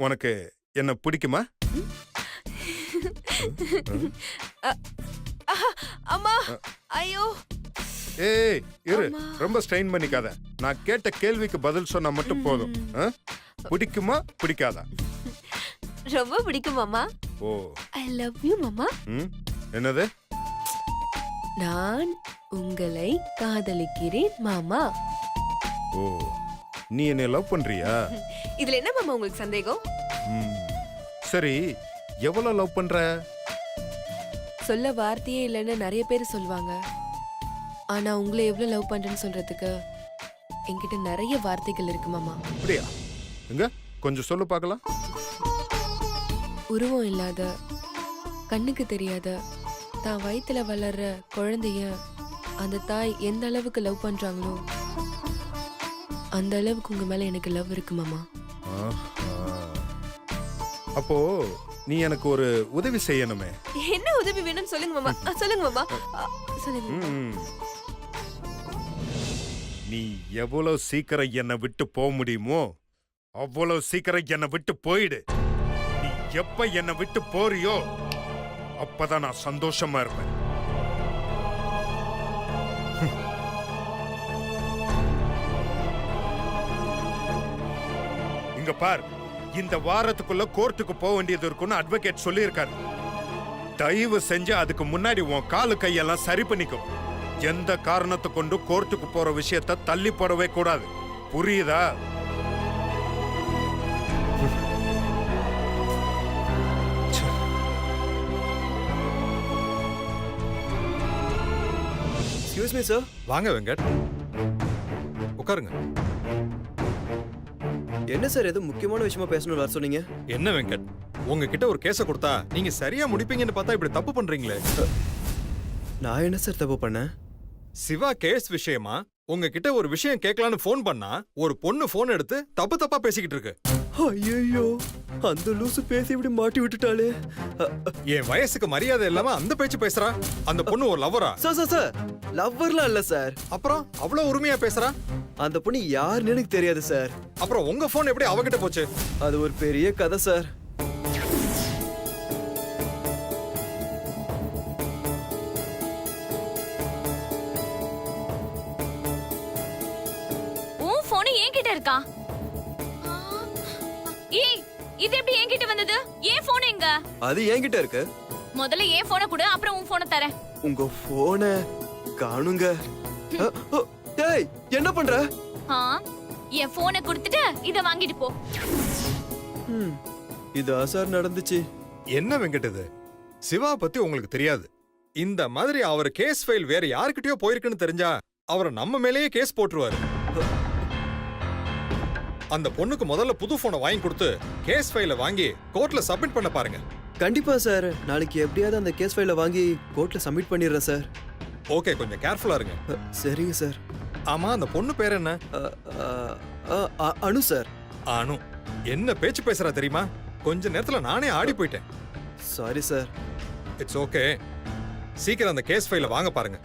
உனக்கு என்ன பிடிக்குமா? அம்மா ஐயோ. ஏய் இரு, ரொம்ப ஸ்ட்ரெயின் பண்ணிக்காத. நான் கேட்ட கேள்விக்கு பதில் சொன்னா மட்டும் போதும். பிடிக்குமா பிடிக்காதா? ரொம்ப பிடிக்கும் மாமா. ஓ, ஐ லவ் யூ மாமா. என்னது? நான் உங்களை காதலிக்கிறேன் மாமா. ஓ, நீ என்ன லவ் பண்றியா? இதுல என்ன மாமா உங்களுக்கு சந்தேகம்? சரி, எவ்வளவு லவ் பண்ற? சொல்ல வார்த்தையே இல்லைன்னு நிறைய பேர் சொல்லுவாங்க. ஆனா உங்களை எவ்வளவு லவ் பண்றேன்னு சொல்றதுக்கு என்கிட்ட நிறைய வார்த்தைகள் இருக்கு மாமா. அப்படியா? எங்க கொஞ்சம் சொல்லு பார்க்கலாம். உருவம் இல்லாத, கண்ணுக்கு தெரியாத, தான் வயித்துல வளர்ற குழந்தைய அந்த தாய் எந்த அளவுக்கு லவ் பண்றாங்களோ அந்த அளவுக்கு உங்க மேல எனக்கு லவ் இருக்கு மாமா. அப்போ நீ எனக்கு ஒரு உதவி செய்யணுமே. என்ன உதவி வேணும் சொல்லுங்க மாமா. சொல்லுங்க மாமா, சொல்லுங்க. நீ எவ்வளவு சீக்கிரம் என்னை விட்டு போக முடியுமோ அவ்வளவு சீக்கிரம் என்னை விட்டு போயிடு. நீ எப்ப என்னை விட்டு போறியோ அப்பதான் நான் சந்தோஷமா இருப்பேன். இங்க பார், இந்த வாரத்துக்குள்ள கோர்ட்டுக்கு போக வேண்டியது இருக்குன்னு அட்வொகேட் சொல்லியிருக்காரு. தயவு செஞ்சு அதுக்கு முன்னாடி உன் காலு கையெல்லாம் சரி பண்ணிக்கும். எந்த காரணத்தை கொண்டு கோர்ட்டுக்கு போற விஷயத்தை தள்ளி போடவே கூடாது. புரியுதா? Excuse me sir. வாங்க வெங்கட், உட்காருங்க. என்ன சார் ஏதோ முக்கியமான விஷயமா பேசணும் வர சொன்னீங்க? என்ன வெங்கட், உங்ககிட்ட ஒரு கேஸ கொடுத்தா நீங்க சரியா முடிப்பீங்கன்னு பார்த்தா இப்படி தப்பு பண்றீங்களே. நான் என்ன சார் தப்பு பண்ணேன்? சிவா கேஸ் விஷயமா உங்ககிட்ட ஒரு விஷயம் கேட்கலான்னு போன் பண்ணா ஒரு பொண்ணு போன் எடுத்து தப்பு தப்பா பேசிக்கிட்டு இருக்கு. ஐயோ, அந்த லூசு பேசி இப்படி மாட்டி விட்டுட்டாளே. என் வயசுக்கு மரியாதை இல்லாம அந்த பேச்சு பேசுறா. அந்த பொண்ணு ஒரு லவ்வரா? சார் சார் சார், லவ்வர்லாம் இல்ல சார். அப்புறம் அவ்வளவு உரிமையா பேசுறா? அந்த பொண்ணு யாருன்னு எனக்கு தெரியாது சார். அப்புறம் உங்க போன் எப்படி அவகிட்ட போச்சு? அது ஒரு பெரிய கதை சார். உன் போன் என்கிட்ட இருக்கா? ஏய், இது எப்படி என்கிட்ட வந்தது? ஏன் போன் எங்க? அது என்கிட்ட இருக்கு. முதல்ல ஏன் போனை கொடு, அப்புறம் உன் போனை தரேன். உங்க போனை காணுங்க. டேய், என்ன பண்ற? என் போனை கொடுத்துட்டு இத வாங்கிட்டு போ. இதா சார் நடந்துச்சு. என்ன வெங்கட் இது? சிவா பத்தி உங்களுக்கு தெரியாது. இந்த மாதிரி அவர் கேஸ் ஃபைல் வேற யாருக்கிட்டயோ போயிருக்குன்னு தெரிஞ்சா அவரை நம்ம மேலேயே கேஸ் போட்டுருவாரு. அந்த பொண்ணுக்கு முதல்ல புது போனை வாங்கி கொடுத்து கேஸ் ஃபைல வாங்கி கோர்ட்ல சப்மிட் பண்ண பாருங்க. கண்டிப்பா சார், நாளைக்கு எப்படியாவது அந்த கேஸ் ஃபைல வாங்கி கோர்ட்ல சப்மிட் பண்ணிடுறேன் சார். ஓகே, கொஞ்சம் கேர்ஃபுல்லா இருங்க. சரிங்க சார். ஆமா, அந்த பொண்ணு பேர் என்ன? அனு சார். அனு என்ன பேச்சு பேசுறா தெரியுமா? கொஞ்ச நேரத்துல நானே ஆடி போயிட்டேன். Sorry sir. இட்ஸ் ஓகே, சீக்கிரம் அந்த கேஸ் ஃபைல வாங்க பாருங்க.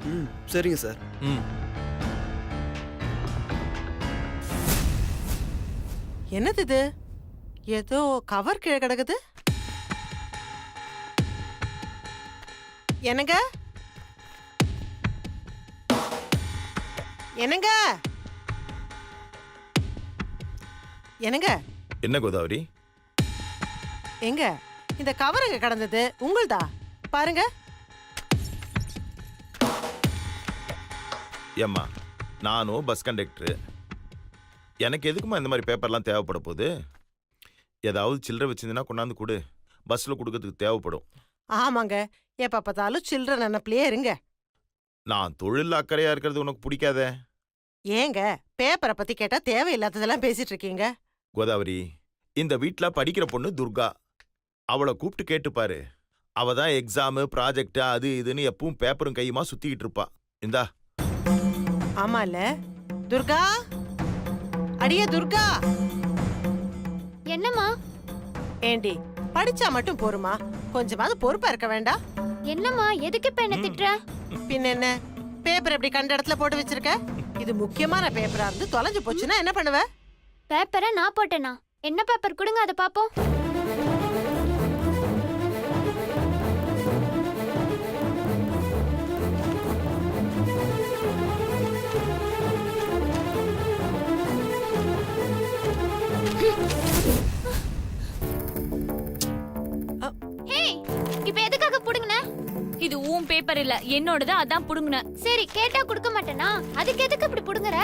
சரிங்க சார். என்னது இது? ஏதோ கவர் கீழே கிடக்குது. என்னங்க என்னங்க என்னங்க? என்ன கோதாவரி? எங்க இந்த கவர் எங்க கடந்தது? உங்கள்தா? பாருங்க. ஏம்மா, நானும் பஸ் கண்டக்டரு. எனக்கு எதுக்குமா இந்த மாதிரி பேப்பர்லாம் தேவைப்பட போகுது? ஏதாவது சில்லறை வச்சிருந்தீங்கன்னா கொண்டாந்து கொடு, பஸ்ஸில் கொடுக்கறதுக்கு தேவைப்படும். ஆமாங்க, எப்ப பார்த்தாலும் சில்லற நினைப்பிலே இருங்க. நான் தொழில் அக்கறையா இருக்கிறது உனக்கு பிடிக்காத? ஏங்க பேப்பரை பத்தி கேட்டா தேவையில்லாததெல்லாம் பேசிட்டு இருக்கீங்க? கோதாவரி, இந்த வீட்டில் படிக்கிற பொண்ணு துர்கா. அவளை கூப்பிட்டு கேட்டுப்பாரு. அவ தான் எக்ஸாமு ப்ராஜெக்ட் அது இதுன்னு எப்பவும் பேப்பரும் கையுமா சுத்திக்கிட்டு இருப்பா. இந்தா. ஆமா இல்ல துர்கா? அடியே துர்கா. என்னம்மா? ஏண்டி, படிச்சா மட்டும் போருமா? கொஞ்சமாவது பொறுப்பா இருக்க வேண்டாம்? என்னம்மா, எதுக்கு இப்ப என்ன திட்டுற? பின்ன என்ன, பேப்பர் எப்படி கண்ட இடத்துல போட்டு வச்சிருக்க? இது முக்கியமான பேப்பரா இருந்து தொலைஞ்சு போச்சுன்னா என்ன பண்ணுவ? பேப்பரை நான் போட்டேனா? என்ன பேப்பர் கொடுங்க அதை பாப்போம். இப்ப எதுக்காக புடுங்கன? இது உன் பேப்பர் இல்ல, என்னோடது, அதான் புடுங்குன. சரி கேட்டா கொடுக்க மாட்டேனா? அதுக்கு எதுக்கு இப்படி புடுங்கற?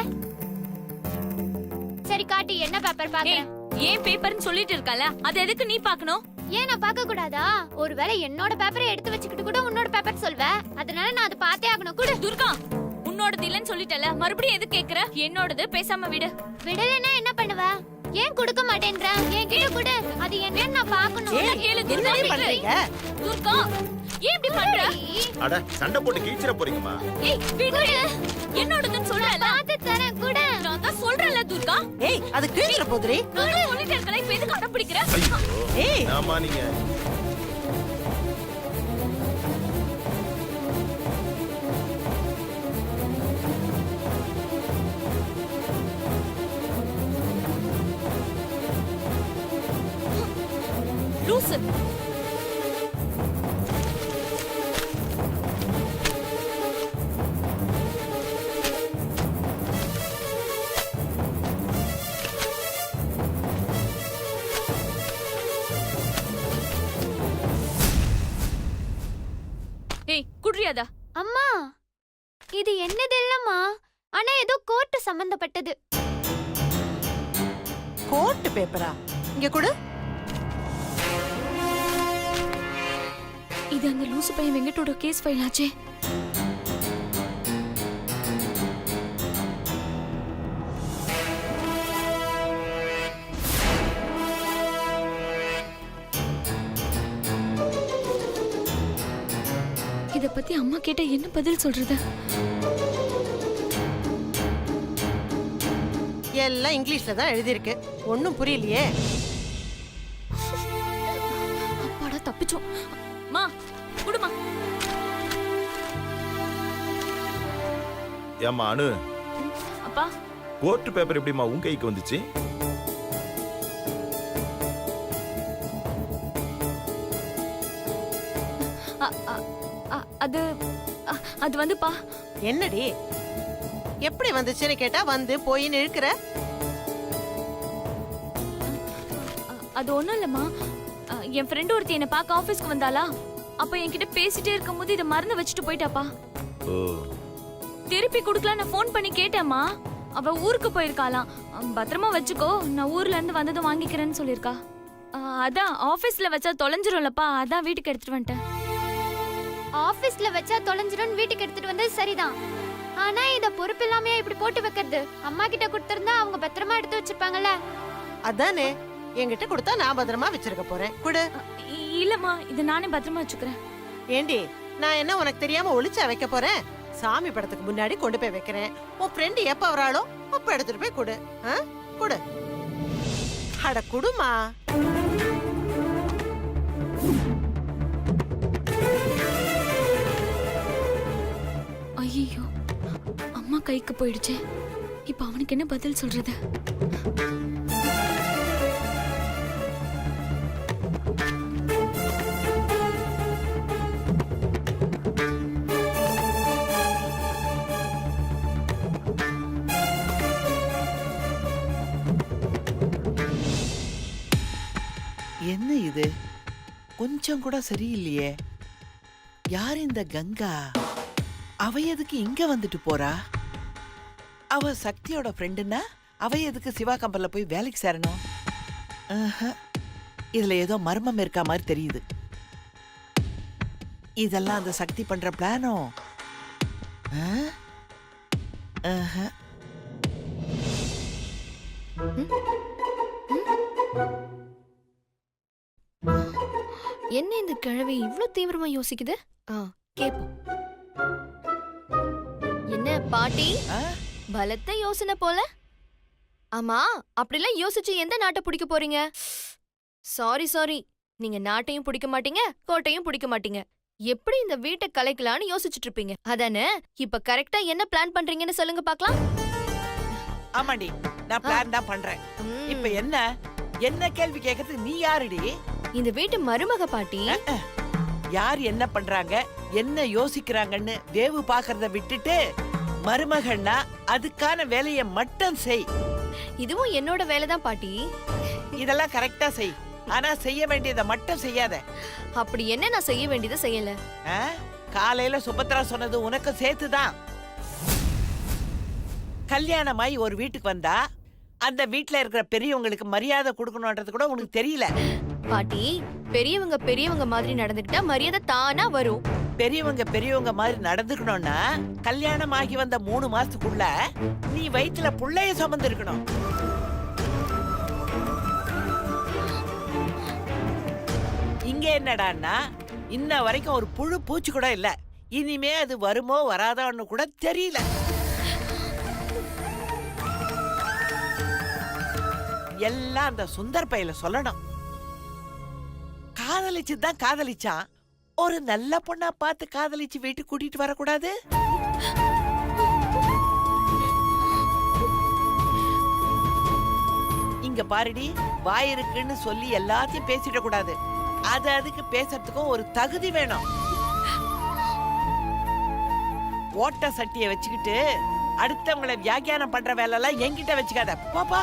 சரி காட்டி என்ன பேப்பர் பாக்குறேன். ஏன் பேப்பர்னு சொல்லிட்டு இருக்கல, அது எதுக்கு நீ பார்க்கணும்? ஏன் நான் பார்க்க கூடாதா? ஒருவேளை என்னோட பேப்பரை எடுத்து வச்சுக்கிட்டு கூட உன்னோட பேப்பர் சொல்வ, அதனால நான் அதை பார்த்தே ஆகணும். கூட துர்கா, உன்னோடது இல்லன்னு சொல்லிட்டல, மறுபடியும் எது கேக்குற? என்னோடது, பேசாம விடு. விடலைன்னா என்ன பண்ணுவ? ஏன் கொடுக்க மாட்டேன்ற? ஏன் கிட்ட கூட அது என்னன்னு நான் பார்க்கணும். ஏய், கேளு என்னடி துர்கா. பண்றீங்க? துர்கா, ஏன் இப்படி பண்ற? அட சண்டை போட்டு கீச்சிர போறீங்கம்மா. ஏய் விடு, என்னோடதுன்னு சொல்லல. பார்த்து தரேன் கூட. நான் தான் சொல்றேன்ல துர்கா, ஏய் அது கீழே போதுரி. நான் தான் சொல்லிட்டே இருக்கல, இப்ப எதுக்கு அடம் பிடிக்கிற? ஏய் ஆமா நீங்க லூசு. ஏய் குட்ரியாதா. அம்மா இது என்னது இல்லம்மா, ஆனா ஏதோ கோர்ட் சம்பந்தப்பட்டது. கோர்ட் பேப்பரா? இங்க கொடு. இது அந்த லூசு பையன் வெங்கட்டோட கேஸ் ஃபைல் ஆச்சே. இத பத்தி அம்மா கேட்ட என்ன பதில் சொல்றது? எல்லாம் இங்கிலீஷ்ல தான் எழுதியிருக்கு, ஒன்னும் புரியலையே. அப்பாடா தப்பிச்சோம். மா குடுமா. ஏம்மா அனு, அப்பா கோர்ட் பேப்பர் எப்படிம்மா உன் கைக்கு வந்துச்சு? அது அது வந்துப்பா. என்னடி எப்படி வந்துச்சுன்னு கேட்டா வந்து போயின்னு இழுக்கிற. அது ஒண்ணும் இல்லம்மா, என் ஃப்ரெண்ட் ஒருத்தி என்ன பார்க்க ஆபீஸ்க்கு வந்தாளா, அப்ப என்கிட்ட பேசிட்டே இருக்கும்போது இதை மறந்து வச்சுட்டு போயிட்டாப்பா. ஓ திருப்பி குடுக்கலாம் நான் ஃபோன் பண்ணி கேட்டேம்மா. அவ ஊருக்கு போயிருக்காளாம். பத்திரமா வச்சுக்கோ, நான் ஊர்ல இருந்து வந்ததும் வாங்கிக்கிறேன்னு சொல்லிருக்கா. அதான் ஆபீஸ்ல வச்சா தொலைஞ்சிரும்லப்பா, அதான் வீட்டுக்கு எடுத்துட்டு வந்துட்டேன். ஆபீஸ்ல வச்சா தொலைஞ்சிரும் வீட்டுக்கு எடுத்துட்டு வந்தது சரிதான், ஆனா இத பொறுப்பு இல்லாம இப்படி போட்டு வைக்கிறது. அம்மா கிட்ட கொடுத்திருந்தா அவங்க பத்திரமா எடுத்து வச்சிருப்பாங்கல்ல. அதானே, என்கிட்ட கொடுத்தா நான் பத்திரமா வச்சிருக்க போறேன். குடு. இல்லம்மா, இது நானே பத்திரமா வச்சுக்கிறேன். ஏண்டி நான் என்ன உனக்கு தெரியாம ஒளிச்சா வைக்க போறேன்? சாமி படத்துக்கு முன்னாடி கொண்டு போய் வைக்கிறேன். உன் ஃப்ரெண்ட் எப்ப வராளோ அப்ப எடுத்துட்டு போய் கொடு. குடு. அட குடுமா. ஐயோ, அம்மா கைக்கு போயிடுச்சே. இப்ப அவனுக்கு என்ன பதில் சொல்றது? என்ன இது கொஞ்சம் கூட சரியில்லையே. யார் இந்த கங்கா? அவ எதுக்கு இங்க வந்துட்டு போறா? அவ சக்தியோட ஃப்ரெண்டுன்னா அவ எதுக்கு சிவா கம்பெனில போய் வேலைக்கு சேரணும்? இதுல ஏதோ மர்மம் இருக்கா மாதிரி தெரியுது. இதெல்லாம் அந்த சக்தி பண்ற பிளானோ? என்ன இந்த கிழவி இவ்ளோ தீவிரமா யோசிக்குது? கேப்போம். என்ன பாட்டி, பலத்த யோசனை போல. ஆமா, அப்படிலாம் யோசிச்சு எந்த நாட்டை பிடிக்க போறீங்க? சாரி, நீங்க நாட்டையும் பிடிக்க மாட்டீங்க, கோட்டையும் பிடிக்க மாட்டீங்க. எப்படி இந்த வீட்டை கலைக்கலாம்னு யோசிச்சுட்டு இருப்பீங்க அதானே? இப்ப கரெக்டா என்ன பிளான் பண்றீங்கன்னு சொல்லுங்க பாக்கலாம். ஆமாடி, நான் பிளான் தான் பண்றேன். இப்ப என்ன என்ன கேள்வி கேட்கறதுக்கு நீ யாருடி? இந்த வீட்டு மருமக பாட்டி. யார் என்ன பண்றாங்க, என்ன யோசிக்கிறாங்கன்னு வேவு பாக்குறத விட்டுட்டு மருமகன்னா அதுக்கான வேலையை மட்டும் செய். இதுவும் என்னோட வேலை தான் பாட்டி. இதெல்லாம் கரெக்டா செய். ஆனா செய்ய வேண்டியதை மட்டும் செய்யாத. அப்படி என்ன நான் செய்ய வேண்டியதை செய்யல? ஆ? காலையில சுபத்ரா சொன்னது உனக்கு சேர்த்துதான். கல்யாணமாயி ஒரு வீட்டுக்கு வந்தா அந்த வீட்டுல இருக்கிற பெரியவங்களுக்கு மரியாதை கொடுக்கணும்ன்றது கூட உனக்கு தெரியல. பாட்டி, பெரியவங்க பெரியவங்க மாதிரி நடந்துக்கிட்டா மரியாதை தானா வரும். பெரியவங்க மாதிரி நடந்துக்கணும்னா கல்யாணம் ஆகி வந்த 3 மாசத்துக்குள்ள நீ வயிற்றுல புள்ளைய சுமந்து இருக்கணும். இங்க என்னடான்னா இன்ன வரைக்கும் ஒரு புழு பூச்சி கூட இல்ல. இனிமே அது வருமோ வராதான்னு கூட தெரியல. எல்லாம் அந்த சுந்தர் பையில சொல்லணும். காதலிச்சு தான் காதலிச்சான். ஒரு நல்ல பொண்ணா பார்த்து காதலிச்சு வீட்டுக்கு கூட்டிட்டு வரக்கூடாது? இங்க பாருடி, வாய் இருக்குன்னு சொல்லி எல்லாத்தையும் பேசிட கூடாது. அதுக்கு பேசுறதுக்கும் ஒரு தகுதி வேணும். ஓட்ட சட்டியை வச்சுக்கிட்டு அடுத்தவங்களை வியாக்கியானம் பண்ற வேலை எல்லாம் என்கிட்ட வச்சுக்காத. பாப்பா,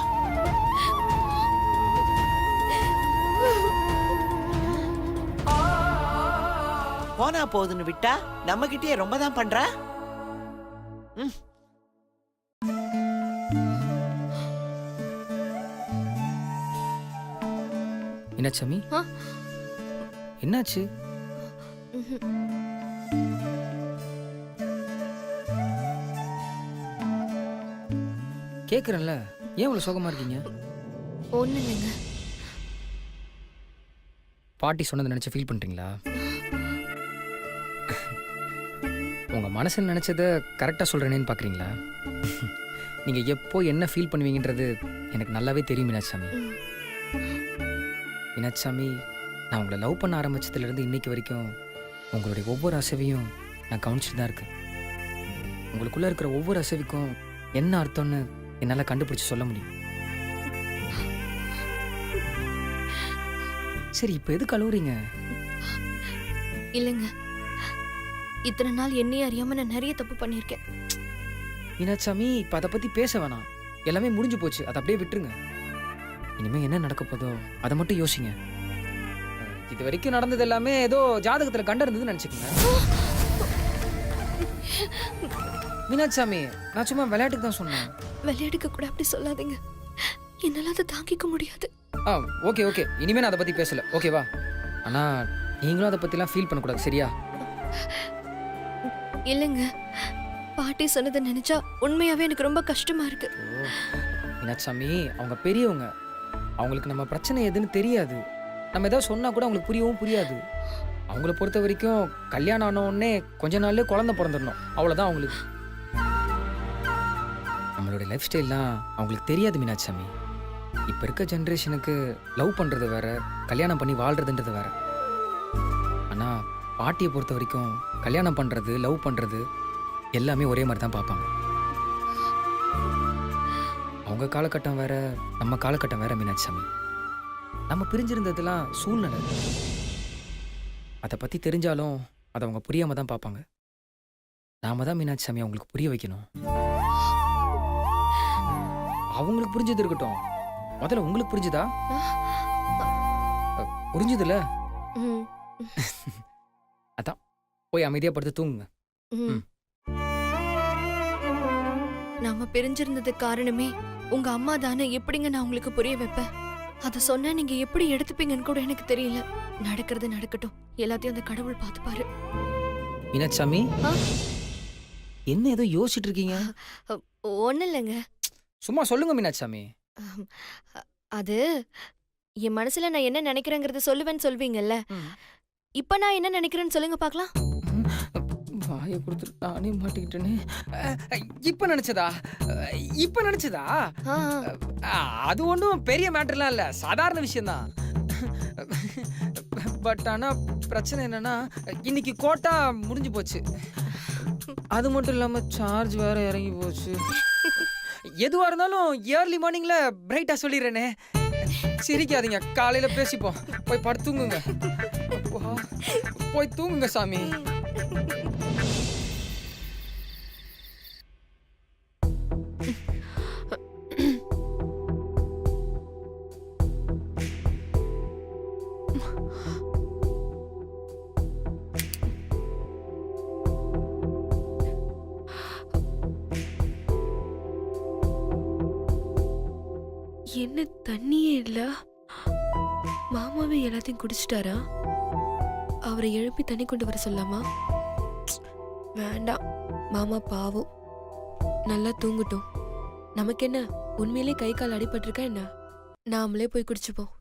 போனா போகுதுன்னு விட்டா நம்ம கிட்டே ரொம்ப தான் பண்ற. என்னாச்சாமி? என்னாச்சு? கேக்குறேன்ல, ஏன் இவ்வளவு சோகமா இருக்கீங்க? ஒண்ணு இல்லைங்க. பாட்டி சொன்னதை நினைச்சு ஃபீல் பண்றீங்களா? உங்க மனசுல நினைச்சதை கரெக்டா சொல்றேனேன்னு பாக்குறீங்களா? நீங்க எப்போ என்ன ஃபீல் பண்ணுவீங்கன்றது எனக்கு நல்லாவே தெரியும் மீனாட்சாமி. மீனாட்சாமி, நான் உங்களை லவ் பண்ண ஆரம்பிச்சதுல இருந்து இன்னைக்கு வரைக்கும் உங்களுடைய ஒவ்வொரு அசைவையும் நான் கவனிச்சுட்டு தான் இருக்கேன். உங்களுக்குள்ள இருக்கிற ஒவ்வொரு அசைவுக்கும் என்ன அர்த்தம்னு என்னால கண்டுபிடிச்சு சொல்ல முடியும். சரி, இப்ப எதுக்கு அழுவுறீங்க? இல்லைங்க, இத்தனை நாள் என்னையே அறியாம நான் நிறைய தப்பு பண்ணியிருக்கேன். மீனாட்சாமி, இப்ப அதை பத்தி பேச வேணாம். எல்லாமே முடிஞ்சு போச்சு, அதை அப்படியே விட்டுருங்க. இனிமே என்ன நடக்க போதோ அதை மட்டும் யோசிங்க. இது வரைக்கும் நடந்தது எல்லாமே ஏதோ ஜாதகத்துல கண்டிருந்ததுன்னு நினைச்சுக்கோங்க. மீனாட்சாமி, நான் சும்மா விளையாட்டுக்கு தான் சொன்னேன். விளையாடுக்க கூட அப்படி சொல்லாதீங்க. என்னால அதை தாங்கிக்க முடியாது. ஓகே ஓகே, இனிமே நான் அதை பத்தி பேசல, ஓகேவா? ஆனா நீங்களும் அதை பத்திலாம் ஃபீல் பண்ணக்கூடாது, சரியா? இல்லைங்க, பாட்டி சொன்னதை நினைச்சா உண்மையாவே எனக்கு ரொம்ப கஷ்டமா இருக்கு. மீனாட்சாமி, அவங்க பெரியவங்க, அவங்களுக்கு நம்ம பிரச்சனை எதுன்னு தெரியாது. நம்ம ஏதாவது சொன்னா கூட அவங்களுக்கு புரியவும் புரியாது. அவங்கள பொறுத்த வரைக்கும் கல்யாணம் ஆன உடனே கொஞ்ச நாள்லயே குழந்தை பிறந்துடணும், அவ்வளவுதான் அவங்களுக்கு. நம்மளுடைய லைஃப் ஸ்டைல்லாம் அவங்களுக்கு தெரியாது மீனாட்சாமி. இப்ப இருக்க ஜென்ரேஷனுக்கு லவ் பண்றது வேற, கல்யாணம் பண்ணி வாழ்றதுன்றது வேற. ஆனா பாட்டியை பொறுத்த வரைக்கும் கல்யாணம் பண்றது, லவ் பண்றது எல்லாமே ஒரே மாதிரி தான் பார்ப்பாங்க. அவங்க காலகட்டம் வேற, நம்ம காலகட்டம் வேற மீனாட்சாமி. நம்ம பிரிஞ்சிருந்ததெல்லாம் சூழ்நிலை. அதை பத்தி தெரிஞ்சாலும் அதை அவங்க புரியாம தான் பார்ப்பாங்க. நாம தான் மீனாட்சாமி அவங்களுக்கு புரிய வைக்கணும். அவங்களுக்கு புரிஞ்சது இருக்கட்டும், முதல்ல உங்களுக்கு புரிஞ்சுதா? புரிஞ்சுதுல? அதான், போய் அமைதியா படுத்து தூங்குங்க. நாம பிரிஞ்சிருந்தது காரணமே உங்க அம்மா தானே. எப்படிங்க நான் உங்களுக்கு புரிய வைப்பேன்? அதை சொன்னா நீங்க எப்படி எடுத்துப்பீங்கன்னு கூட எனக்கு தெரியல. நடக்கிறது நடக்கட்டும், எல்லாத்தையும் அந்த கடவுள் பார்த்துப்பாரு. மீனாட்சாமி, என்ன ஏதோ யோசிச்சுட்டு இருக்கீங்க? ஒண்ணு இல்லைங்க. சும்மா சொல்லுங்க மீனாட்சாமி. அது என் மனசுல நான் என்ன நினைக்கிறேங்கிறத சொல்லுவேன்னு சொல்வீங்கல்ல. இப்ப நான் என்ன நினைக்கிறேன்னு சொல்லுங்க பாக்கலாம். வாயை கொடுத்துட்டு நானே மாட்டிக்கிட்டேனே. இப்ப நினைச்சதா? இப்ப நினைச்சதா? அது ஒன்றும் பெரிய மேட்டர்லாம் இல்ல, சாதாரண விஷயம்தான். பட் ஆனா பிரச்சனை என்னன்னா, இன்னைக்கு கோட்டா முடிஞ்சு போச்சு. அது மட்டும் இல்லாம சார்ஜ் வேற இறங்கி போச்சு. எதுவா இருந்தாலும் ஏர்லி மார்னிங்ல பிரைட்டா சொல்லிடுறேனே. சிரிக்காதீங்க, காலையில பேசிப்போம். போய் படுத்து தூங்குங்க. அப்பா, போய் தூங்குங்க சாமி. என்ன தண்ணியே இல்ல? மாமாவே எல்லாத்தையும் குடிச்சிட்டாரா? அவரை எழுப்பி தண்ணி கொண்டு வர சொல்லாமா? வேண்டாம், மாமா பாவம், நல்லா தூங்கட்டும். நமக்கு என்ன, உண்மையிலே கை கால் அடிபட்டிருக்கா என்ன? நாமளே போய் குடிச்சுப்போம்.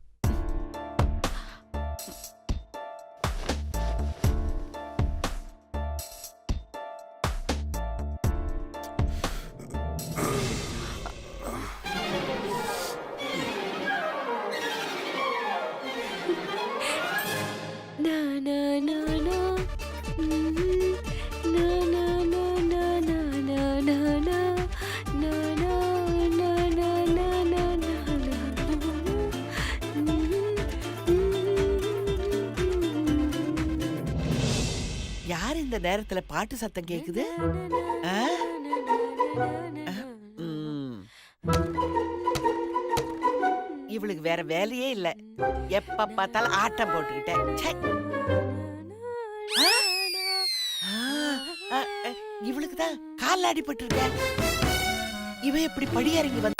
யார் இந்த நேரத்துல பாட்டு சத்தம் கேக்குது? ஆ? ம். இவளுக்கு வேற வேலையே இல்ல, எப்ப பார்த்தாலும் ஆட்டம் போட்டுக்கிட்டேன். ச்சே. ஆ? இவளுக்கு தான் கால் அடிபட்டு இருக்க. இவ எப்படி படியறங்கி வந்த?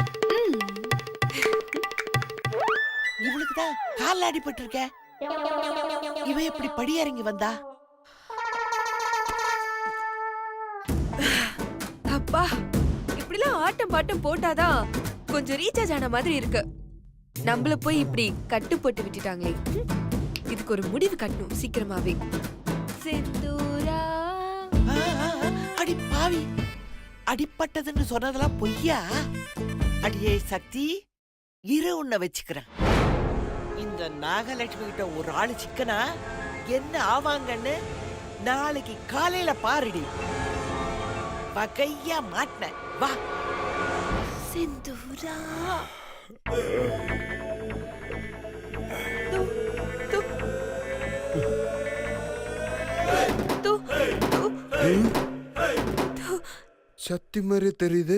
இவளுக்கு தான் கால் அடிபட்டு இருக்க. இவ எப்படி படியறங்கி வந்தா? அப்பா, இப்படிலாம் ஆட்டம் பாட்டம் போட்டாதான் கொஞ்சம் ரீசார்ஜ் ஆன மாதிரி இருக்கு. நம்மள போய் இப்படி கட்டு போட்டு விட்டுட்டாங்களே, இதுக்கு ஒரு முடிவு கட்டணும் சீக்கிரமாவே. செந்தூரா. அடி பாவி, அடிப்பட்டதுன்னு சொன்னதெல்லாம் பொய்யா? அடியே சக்தி, இரு உன்னை வச்சுக்கிறேன். இந்த நாகலட்சுமி கிட்ட ஒரு ஆளு சிக்கனா என்ன ஆவாங்கன்னு நாளைக்கு காலையில பாருடி. வகையா மாட்டின, வா. செந்தூரா. சத்தி மாதிரி தெரியுது.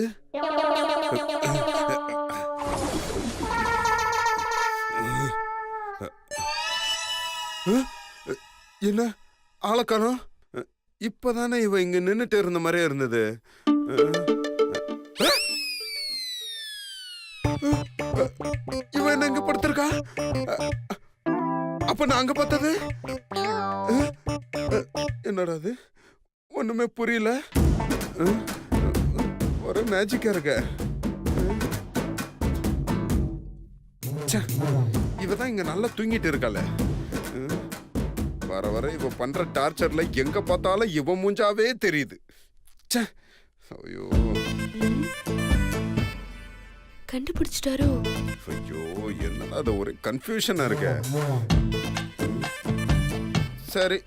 என்ன ஆளக்கானோம்? இப்பதானே இவ இங்க நின்னுட்டு இருந்த மாதிரியே இருந்தது. இவ என்ன இங்க படுத்திருக்கா? அப்ப நான் அங்க பார்த்தது என்னடா அது? ஒண்ணுமே புரியல. ஒரு மேஜிக்கா இருக்க. இவதான் இங்க நல்லா தூங்கிட்டு இருக்காள. வர வர இவ பண்ற டார்ச்சர்ல எங்க பார்த்தாலும் இவ மூஞ்சாவே தெரியுது. ஐயோ, கண்டுபிடிச்சிட்டாரோ? ஐயோ, என்னடா அது ஒரு கன்ஃபியூஷனா இருக்க. சரி,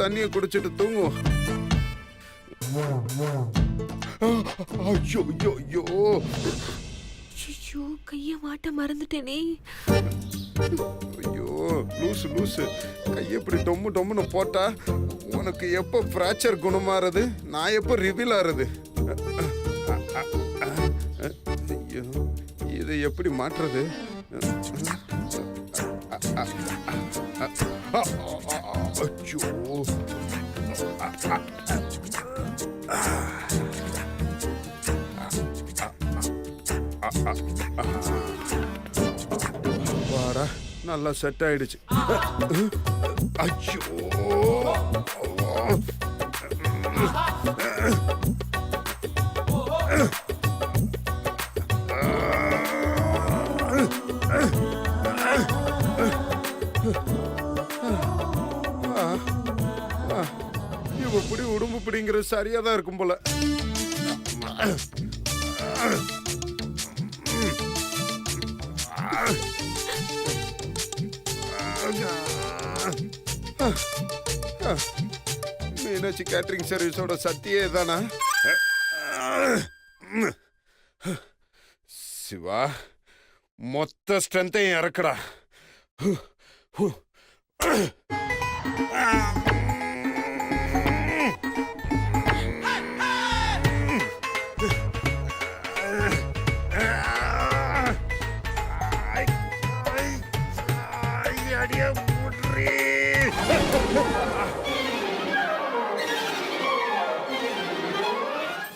தண்ணிய குடிச்சிட்டு தூங்கும். ஐயோ ஐயோ ஐயோ, ஐயோ, கைய மாட்ட மறந்துட்டேனே. ஐயோ, லூசு லூசு, கையை இப்படி டொம்மு டொம்முன்னு போட்டா உனக்கு எப்போ ஃப்ராக்சர் குணமாறது, நான் எப்போ ரிவீல் ஆறது? ஐயோ, இதை எப்படி மாற்றுறது? ஐயோ, வாடா, நல்லா செட் ஆயிடுச்சு. ஐயோ, இவ இப்படி உடம்பு பிடிங்கிறது சரியாதான் இருக்கும் போல. மீனாட்சி கேட்டரிங் சர்வீஸோட சத்தியே தானா? சிவா, மொத்த ஸ்ட்ரென்த்தையும் இறக்குடா. அடியா